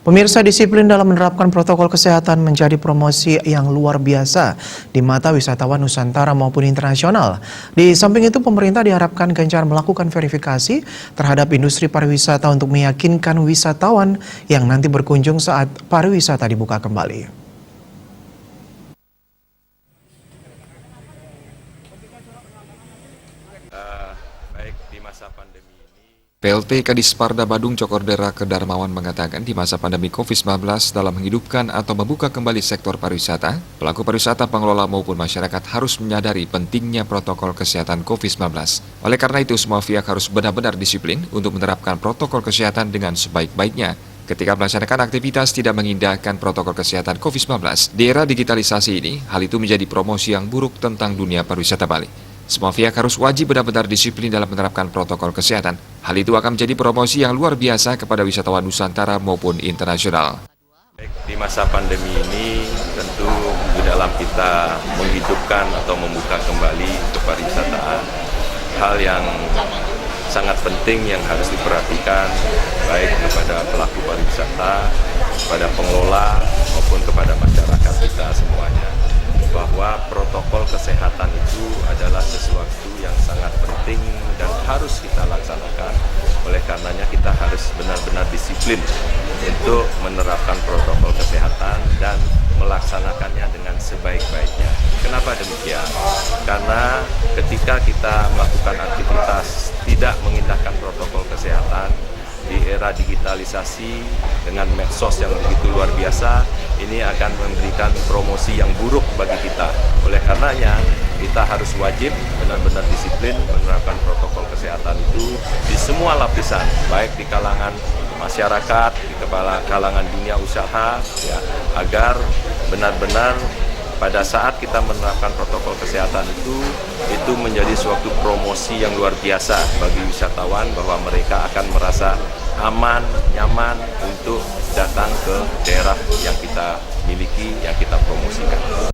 Pemirsa, disiplin dalam menerapkan protokol kesehatan menjadi promosi yang luar biasa di mata wisatawan Nusantara maupun internasional. Di samping itu, pemerintah diharapkan gencar melakukan verifikasi terhadap industri pariwisata untuk meyakinkan wisatawan yang nanti berkunjung saat pariwisata dibuka kembali. Baik di masa pandemi ini. PLT Kadisparda Badung Cokordera Kedarmawan mengatakan di masa pandemi COVID-19 dalam menghidupkan atau membuka kembali sektor pariwisata, pelaku pariwisata, pengelola maupun masyarakat harus menyadari pentingnya protokol kesehatan COVID-19. Oleh karena itu, semua pihak harus benar-benar disiplin untuk menerapkan protokol kesehatan dengan sebaik-baiknya. Ketika melaksanakan aktivitas tidak mengindahkan protokol kesehatan COVID-19, di era digitalisasi ini, hal itu menjadi promosi yang buruk tentang dunia pariwisata Bali. Semua pihak harus wajib benar-benar disiplin dalam menerapkan protokol kesehatan. Hal itu akan menjadi promosi yang luar biasa kepada wisatawan Nusantara maupun internasional. Baik di masa pandemi ini, tentu di dalam kita menghidupkan atau membuka kembali kepariwisataan, hal yang sangat penting yang harus diperhatikan baik kepada pelaku pariwisata, kepada pengelola maupun kepada masyarakat kita semuanya, bahwa protokol kesehatan itu adalah sesuatu yang sangat penting dan harus kita laksanakan. Oleh karenanya kita harus benar-benar disiplin untuk menerapkan protokol kesehatan dan melaksanakannya dengan sebaik-baiknya. Kenapa demikian? Karena ketika kita melakukan aktivitas tidak mengindahkan protokol kesehatan, di era digitalisasi dengan medsos yang begitu luar biasa, ini akan memberikan promosi yang buruk bagi kita. Oleh karenanya, kita harus wajib benar-benar disiplin menerapkan protokol kesehatan itu di semua lapisan, baik di kalangan masyarakat, di kalangan dunia usaha, ya, agar benar-benar pada saat kita menerapkan protokol kesehatan itu menjadi suatu promosi yang luar biasa bagi wisatawan, bahwa mereka akan merasa aman, nyaman untuk datang ke daerah yang kita miliki, yang kita promosikan.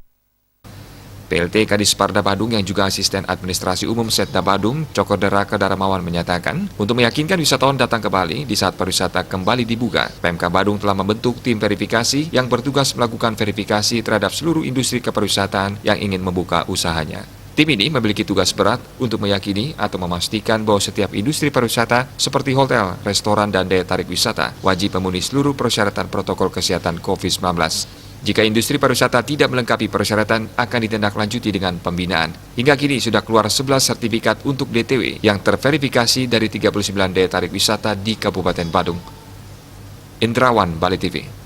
PLT Kadisparda Badung yang juga asisten administrasi umum Setda Badung, Cokordera Kedarmawan menyatakan, untuk meyakinkan wisatawan datang ke Bali di saat pariwisata kembali dibuka, PMK Badung telah membentuk tim verifikasi yang bertugas melakukan verifikasi terhadap seluruh industri kepariwisataan yang ingin membuka usahanya. Tim ini memiliki tugas berat untuk meyakini atau memastikan bahwa setiap industri pariwisata seperti hotel, restoran, dan daya tarik wisata wajib memenuhi seluruh persyaratan protokol kesehatan COVID-19. Jika industri pariwisata tidak melengkapi persyaratan, akan ditindaklanjuti dengan pembinaan. Hingga kini sudah keluar 11 sertifikat untuk DTW yang terverifikasi dari 39 daya tarik wisata di Kabupaten Badung. Indrawan, Bali TV.